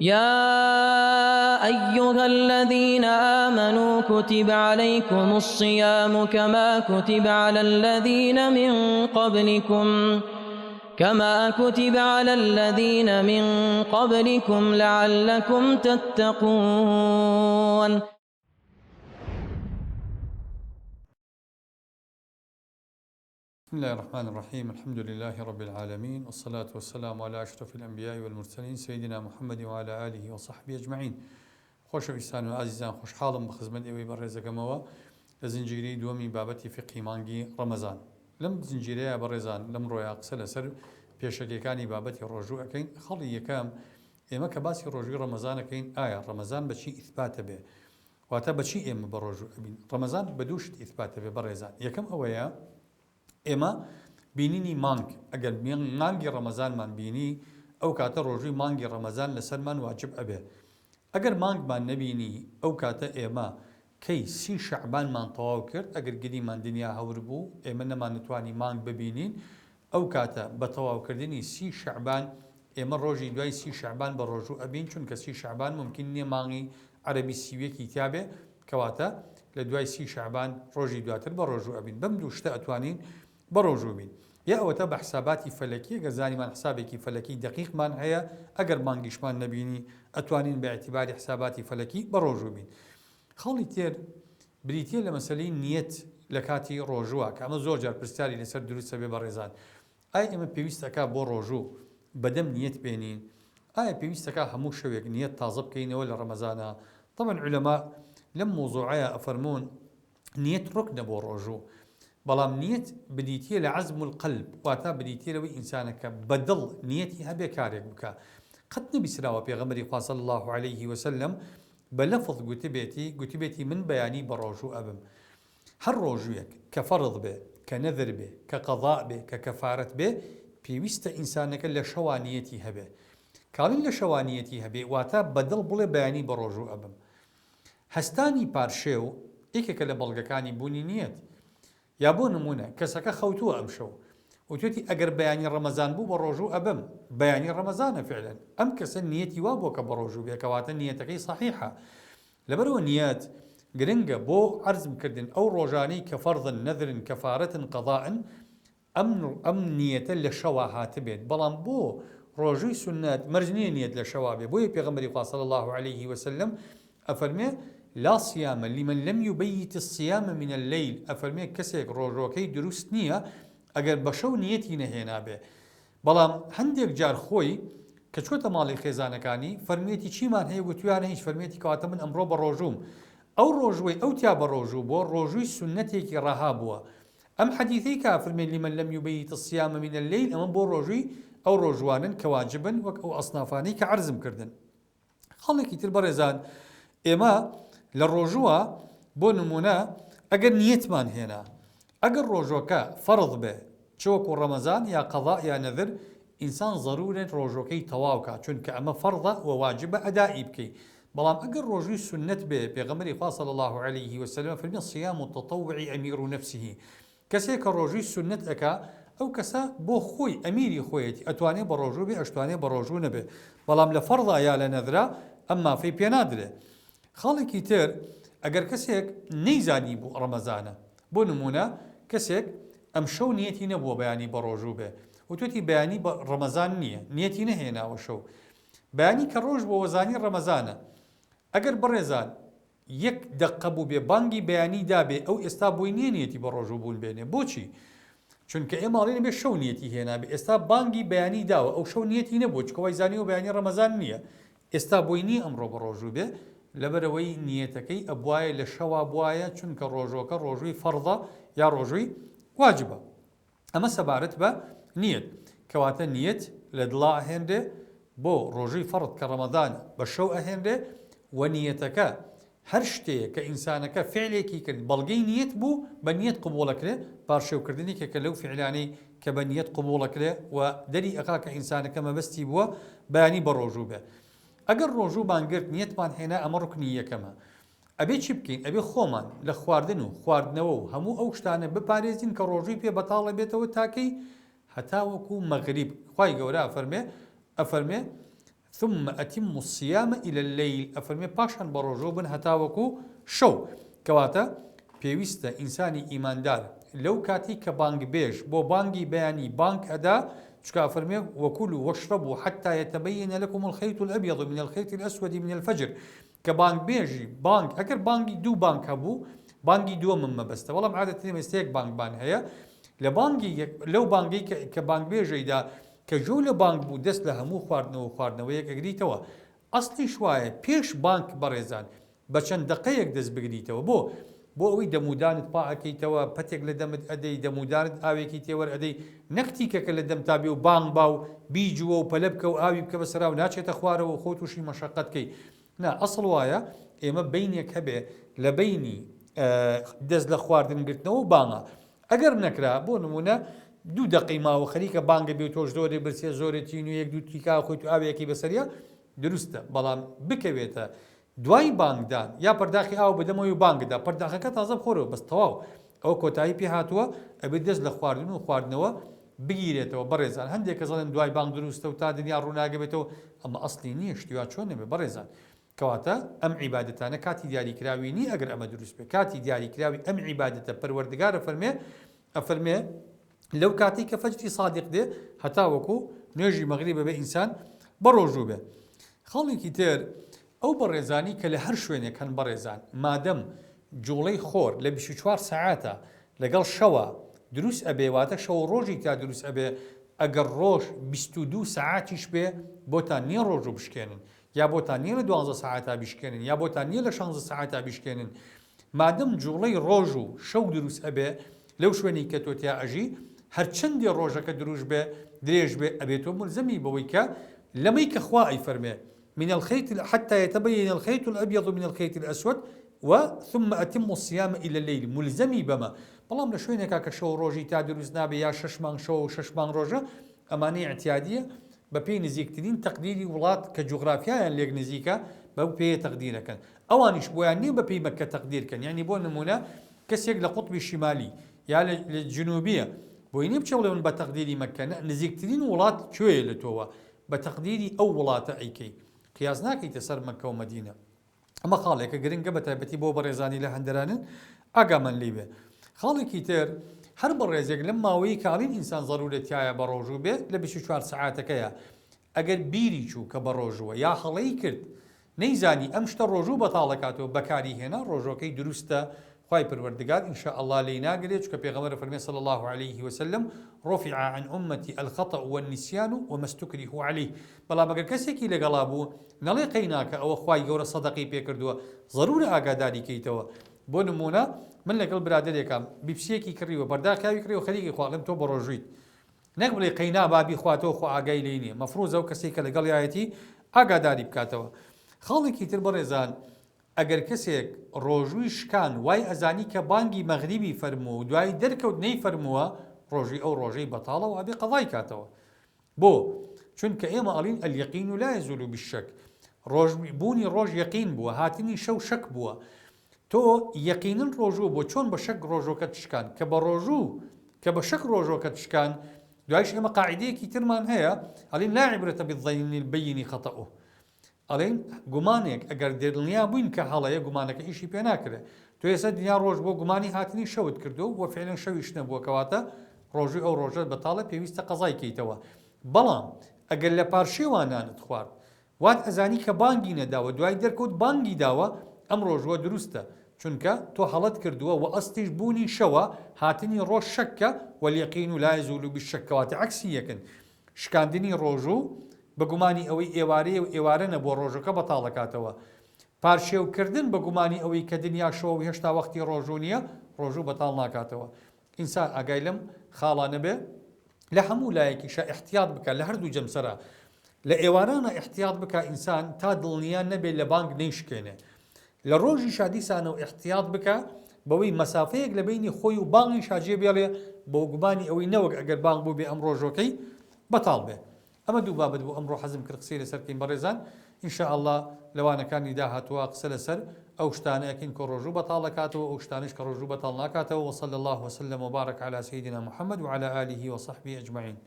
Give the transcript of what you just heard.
يا أيها الذين آمنوا كتب عليكم الصيام كما كتب على الذين من قبلكم لعلكم تتقون. بسم الله الرحمن الرحيم. الحمد لله رب العالمين، والصلاة والسلام على أشرف الأنبياء والمرسلين سيدنا محمد وعلى آله وصحبه أجمعين. خۆشەویستان و ئازیزان، خۆشحاڵم بە خزمەت ئێوەی بەڕێزەکەمەوە لە زنجیرەی دووەمی بابەتی فقهی مانگی ڕەمەزان. لەم زنجیرەیە بەڕێزان لەم ڕۆیە قسە لەسەر پێشەکەیەکانی بابەتی ڕۆژوو ئەەکەین. خەڵی یەکەم ئێمە کە باسی ڕۆژووی ڕەمەزانەکەین، ئایا ڕەمەزان بەچی ئیثباتە بێ؟ واتە بەچی ئێمە بە ڕۆژوو ئەبین؟ ڕەمەزان بە دوو شت ئیثباتە بێ بەڕێزان. یەکەم ئەوەیە ئێمە بینینی مانگ، ئەگەر مانگی ڕەمەزانمان بینی ئەو کاتە ڕۆژووی مانگی ڕەمەزان لەسەرمان واجب ئەبێ. ئەگەر مانگمان نەبینی ئەو کاتە ئێمە کەی سی شەعبانمان تەواو کرد، ئەگەر گریمان دنیا هەور بوو ئێمە نەمانتوانی مانگ ببینین، ئەو کاتە بە تەواوکردنی سی شەعبان ئێمە ڕۆژی دوای سی شەعبان بە ڕۆژوو ئەبین، چونکە سی شەعبان ممکن نییە مانگی عەرەبی سیویەکی تیابێ، کەواتە لە دوای سی شەعبان ڕۆژی دواتر بە ڕۆژوو ئەبین. بەم دوو شتە ئەتوانین بە ڕۆژوو بین. یا ئەوەتە بە حساباتی فەلەکی، ئەگەر زانیمان حسابێکی فەلەکی دقیقمان هەیە، ئەگەر مانگیشمان نەبینی ئەتوانین بە ئەعتیباری حساباتی فەلەکی بە ڕۆژوو بین. خەڵی تێر بریتیە لە مەسەلەی نیەت لە کاتی ڕۆژووە، کە ئەمە زۆر جار پرسیاری لەسەر دروستە بێ بەڕێزان. ئایا ئێمە پێویستەکە بۆ ڕۆژوو بەدەم نیەت بێنین؟ ئایا پێویستەکە هەموو شەوێک نیەت تازە بکەینەوە لە ڕەمەزانە؟ طبعاً عولەما لەم مۆزوعەیە ئەفەرموون نیەت ڕوکنە بۆ ڕۆژوو، بەڵام نیەت بریتیە لە عەزم القەلب، واتە بریتیە لەوەی ئینسانەکە بەدڵ نیەتی هەبێ کارێک بکە. قەت نەبیسراوە پێغەمبەری خوا صلی الله عليه وسلم بە لەفظ گوتبێتی من بەیانی بە ڕۆژوو ئەبم. هەر ڕۆژوویەک کە فەرض بێ، کە نەذر بێ، کە قەضاء بێ، کە کەفارەت بێ، پێویستە ئینسانەکە لە شەوانیەتی هەبێ. کاڵین لە شەوانیەتی هەبێ واتە بەدڵ بڵێ بەیانی بە ڕۆژوو ئەبم. هەستانی پارشێو یەکێکە لە بەڵگەکانی بوونی نیەت. یا بۆ نمونە کەسەکە خەوتووە ئەم شەو وتێتی ئەگەر بەیانی ڕەمەزان بوو بە ڕۆژوو ئەبم، بەیانی ڕەمەزانە فعلەن، ئەم کەسە نیەتی وا بۆ کە بە ڕۆژوو بێ، کەواتە نیەتەکەی صحیحە. لەبەرەوە نیەت گرنگە بۆ عەرزمکردن ئەو ڕۆژانەی کە فەرضن، نەذرن، کەفارەتن، قەضاءن، ئەم نیەتە لە شەوا هاتبێت. بەڵام بۆ ڕۆژووی سونەت مەرج نییە نیەت لە شەوا بێ. بۆیە پێغەمبەری خوا صلی الله عليه وسلم ئەفەرمێ لا صيام لمن لم يبيت الصيام من الليل. ئەفەرمێ کەسێک ڕۆژۆکەی دروست نییە ئەگەر بە شەو نیەتی نەهێنا بێ. بەڵام هەندێک جار خۆی کە چۆتە ماڵی خێزانەکانی فەرمێتی چیمان هەیە؟ گوتویانە هیچ. فەرمێتی کەواتە من ئەمڕۆ بە ڕۆژووم. ئەو ڕۆژوەی ئەو تیا بە ڕۆژوو بۆ ڕۆژووی سونەتێکی ڕەها بووە. ئەم حەدیثەی کە فەرمێ لمن لم يبيت الصيام من الليل، ئەمە بۆ ڕۆژووی ئەو ڕۆژوانن کە واجبن، وەک ئەو ئەسنافانەی کە عەرزم کردن. خەڵێکی تر بەڕێزان، ئێمە لە ڕۆژووە بۆ نمونە ئەگەر نیەتمان هێنا، ئەگەر ڕۆژۆکە فەرض بێ چۆکو ڕەمەزان یا قەضاء یا نەذر، ئینسان ضرورێت ڕۆژۆکەی تەواوکە، چونکە ئەمە فەرضە و واجبە ئەدائی بکەی. بەڵام ئەگەر ڕۆژووی سونەت بێ، پێغەمبەری خوا صلی الله عليه وسلم فەرمێ صيام التطوع أمير نفسه. کەسێک کە ڕۆژووی سونەت ئەکا، ئەو کەسە بۆ خۆی ئەمیری خۆیەتی، ئەتوانێت بە ڕۆژوو بێ، ئەتوانێت بە ڕۆژوو نەبێ. بەڵام لە فەرضە یا لە نەذرە ئەم مافەی پێ نادرێ. خاڵێکی تر ئەگەر کەسێک نەیزانی بوو ڕەمەزانە، بۆ نمونە کەسێک ئەم شەو نیەتی نەبووە بەیانی بە ڕۆژوو بێ، وتوێتی بەیانی بە ڕەمەزان نییە، نیەتی نەهێناوە شەو، بەیانی کە ڕۆژ بۆ وەزانی ڕەمەزانە. ئەگەر بڕێزان یەک دەقە بوو بێ بانگی بەیانی دابێ، ئەو ئێستا بۆی نییە نیەتی بە ڕۆژوو بوون بێنێ. بۆچی؟ چونکە ئێماڵێن بێ شەو نیەتی هێنابێ، ئێستا بانگی بەیانی داوە، ئەو شەو نیەتی نەبوو، چکەوەی زانیوە بەیانی ڕەمەزان نییە، ئێستا بۆی نییە ئەمڕۆ بە ڕۆژوو بێ، لەبەرەوەی نیەتەکەی ئەبوایە لە شەوا بواە، چونکە ڕۆژۆکە ڕۆژووی فەرضە یا ڕۆژووی واجبە. ئەمە سەبارەت بە نیەت، کەواتە نیەت لە دڵا ئەهێنرێ بۆ ڕۆژووی فەرض کە ڕەمەزان بە شەو ئەهێنرێ، و نیەتەکە هەر شتەیە کە ئینسانەکە فعلێکی کرد بەڵگەی نیەت بوو، بە نیەت قبوڵەکرێ، پاشێوکردنێکێکە لەو فعلانەی کە بە نیەت قبوڵەکرێ و دەری ئەقا کە ئینسانەکە مەبەستی بووە بەیانی بە ڕۆژوو بێ. ئەگەر ڕۆژوو بانگرت نیەتمان هێنا، ئەمە ڕوکنی یەکەمە. ئەبێ چی بکەین؟ ئەبێ خۆمان لە خواردن و خواردنەوە و هەموو ئەو شتانە بپارێزین کە ڕۆژووی پێ بەتاڵە بێتەوە تاکەی هەتا وەکو مەغریب. خوای گەورە ئەفەرمێ ثم أتم الصيام إلى الليل أفرمي باشان بروجو بن هتاوكو شو كواتا بيويستا إنساني إيمان دار لو كاتي كبانك بيج بو بانكي بياني بانك أدا شكا أفرمي وكلوا واشربوا حتى يتبين لكم الخيط الأبيض من الخيط الأسود من الفجر كبانك بيجي بانك أكر بانكي دو بانك هبو بانكي دو مما بس والله عادة مستيك بانك بان هي لبانكي لو بانكي كبانك بيجي دا كجو لبانك بو دست لهمو خواردنەوە وەیەک ئەگریتەوە ئەسڵی شوایە پێش بانک بەڕێزان بە چەند دقەیەک دەست بگریتەوە بۆ ئەوەی دەمودانت پاکەیتەوە پەتێک لە دەمت ئەدەی دەمودانت ئاوێکی تێوەر ئەدەی نەکتیکەکە لە دەم تابێ و بانگ با و بیجووە و پەلە بکە و ئاوی بکە بەسەرا و ناچێتە خوارەوە خۆ تووشی مەشەقەتکەی نا ئەسڵ وایە ئێمە بینێک هەبێ لە بینی دەست لە خواردنگرتنەوە بانگە ئەگەر نەکرا بۆ نمونە دوو دقی ماوە خەریکە بانگە بێ تۆش زۆرێ برسێ زۆرێتین و یەک دوو تیکا خۆیت و ئاوێکی بەسەریە دروستە بەڵام بکەوێتە دوای بانگدان یا پەرداخی ئاو بدەمەوەی و بانگدا پەرداخەکە تازە بخۆرەوە بەس تەواو ئەو کۆتایی پێ هاتووە ئەبێت دەست لە خواردن و خواردنەوە بگیرێتەوە بەڕێزان هەندێک کە زەڵێن دوای بانگ دروستە و تا دنیا ڕووناگەبێتەوە ئەمە ئەسڵی نییە شتیوا چۆن نەبێ بەڕێزان کەواتە ئەم عیبادەتانە کاتی دیاریکراوی نی ئەگەر ئەمە دروست بێ کاتی دیاریکراوی ئەم عیبادەتە پەروەردگارە ئەفەرمێ لەو کاتی کە فەجری سادق دێ هەتا وەکو نوێژی مەغریبە بێ ئینسان بەڕۆژوو بێ خەڵێکی تر ئەو بەڕێزانی کە لە هەر شوێنێک هەن بەڕێزان مادەم جوڵەی خۆر لە 24 ساعاتە لەگەڵ شەوە دروست ئەبێواتە شەو ڕۆژی تا دروست ئەبێ ئەگەر ڕۆژ 22 ساعاتیش بێ بۆتان نییە ڕۆژ و بشکێنن یا بۆتان نییە لە 12 ساعتا بیشکێنن یا بۆتان نییە لە 16 ساعتا بیشکێنن مادەم جوڵەی ڕۆژ و شەو دروست ئەبێ لەو شوێنی کە تۆ تیا ئەژی هەرچەندی ڕۆژەکە دروست بێ درێژ بێ ئەبێتۆ ملزەمی بەوەی کە لەمەی کە خوا ئەیفەرمێ من الخيط حتى يتبين الخيط الأبيض من الخيط الأسود ثم أتم الصيام إلى الليل ملزمي بما بەڵام لە شوێنێکا کە شەو ڕۆژی تا دروست نابێ یا 6 مانگ شەو و 6 مانگ ڕۆژە ئەمانەی اعتیادیە بە پێی نزیکترین تەقدیری وڵات کە جوغرافیایان لێک نزیکە بەو پێیە تەقدیرەکەن ئەوانیش بۆیان نییە بە پێی مەکە تەقدیرکەن یعنی بۆ نمونە کەسێک لە قوتبی شیمالی یا لە جنوبیە بۆی نیە بچێ بڵێون بە تەقدیری مەکە نزیکترین وڵات کوێیە لە تۆوە بە تەقدیری ئەو وڵاتە ئەیکەی قیاس ناکەیتە سەر مەکە و مەدینە ئەمە خاڵێکە گرنگە بە تایبەتی بۆ بەڕێزانی لە هەندەرانن ئاگامان لێ بێ خاڵێکی تر هەر بەڕێزێک لەم ماوەی کاڵین ئینسان ضرورەتایە بە ڕۆژوو بێ لە 24 ساعاتەکەیە ئەگەر بیری چوو کە بە ڕۆژووە یا هەڵەی کرد نەیزانی ئەم شتە ڕۆژوو بەتاڵەکاتەوە بەکاری هێنا ڕۆژۆکەی دروستە خوای پروردگار إن شاء الله لينا قريت كبيغمبر فرمي صلى الله عليه وسلم رفع عن أمتي الخطأ والنسيان وما استكرهوا عليه بلا ما كسيكي لقلابو نلي قيناك أو خواي جور صدقي بيكردوا ضروري أقاداري كيتوا بونمونا من لقل برادر كام بيبسيكي كريو برداك كاوي كريو خليكي خوالم تو بروجيت نقبل قينا بابي خواتو خو أقاي ليني مفروض أو كسيك لقل يايتي أقاداري بكاتوا خالكي تربرزان ئەگەر کەسێک ڕۆژووی شکان وای ئەزانی کە بانگی مەغریبی فەرمووە و دوای دەرکەوت نەی فەرمووە ڕۆژی ئەو ڕۆژەی بەتاڵەوە ئەبێ قەضای کاتەوە بۆ چونکە ئێمە ئەڵین ئەلیەقین لا یەزول بالشەک بوونی ڕۆژ یەقین بووە هاتنی شەو شەک بووە تۆ یەقینن ڕۆژوو بۆ چۆن بە شەک ڕۆژۆکەت شکان کە بە ڕۆژوو کە بە شەک ڕۆژۆکەت شکان دوایش ئێمە قاعیدەیەکی ترمان هەیە ئەڵین لا عیبرەتە بالظەنی البەیینی خەتەئوه ئەڵێن گومانێک ئەگەر دڵنیا بووین کە هەڵەیە گومانەکە ئیشی پێ ناکرێت تۆ ێستا دنیا ڕۆژ بۆ گومانی هاتنی شەوت کردو و فعلا شەویش نەبووە کەواتە ڕۆژی ئەو ڕۆژەت بەتاڵە پێویستە قەزای کەیتەوە بەڵام ئەگەر لە پارشێوانانت خوارد وات ئەزانی کە بانگی نەداوە دوای دەرکەوت بانگی داوە ئەم ڕۆژوە دروستە چونکە تۆ هەڵەت کردووە و ئەستیش بوونی شەوە هاتنی ڕۆژ شەککە وەلیەقین لا یەزول بالشەک عەکسی یەکن شکاندنی ڕۆژوو بە گومانی ئەوەی ئێوارەیە و ئێوارە نەبووە ڕۆژەکە بەتاڵەکاتەوە پارشێوکردن بە گومانی ئەوەی کە دنیا شەوە و هێشتا وەختی ڕۆژوو نییە ڕۆژوو بەتاڵ ناکاتەوە ئینسان ئاگای لەم خاڵانە بێ لە هەموو لایەکیشە احتیاط بکە لە هەردوو جەمسەرە لە ئێوارانە احتیاط بکە ئینسان تا دڵنیان نەبێت لە بانگ نەیشکێنێ لە ڕۆژی شادیسانە و احتیاط بکە بەوەی مەسافەیەک لە بینی خۆی و بانگی شاجێ بێڵێ بۆ گومانی ئەوەی نەوەک ئەگەر بانگ بوو بێ ئەم ڕۆژۆکەی بەتاڵ بێ ئەمە دوو بابەت بوو ئەمڕۆ حەزم کرد قسەی لەسەرکەین بەڕێزان ئینشاء الله لەوانەکانی داهاتوە قسە لەسەر ئەو شتانەیەکین کە ڕۆژوو بەتاڵ دەکاتەوە ئەو شتانش کە ڕۆژوو بەتاڵ ناکاتەوە وصلى الله وسلم وبارك على سيدنا محمد وعلى آله وصحبه أجمعين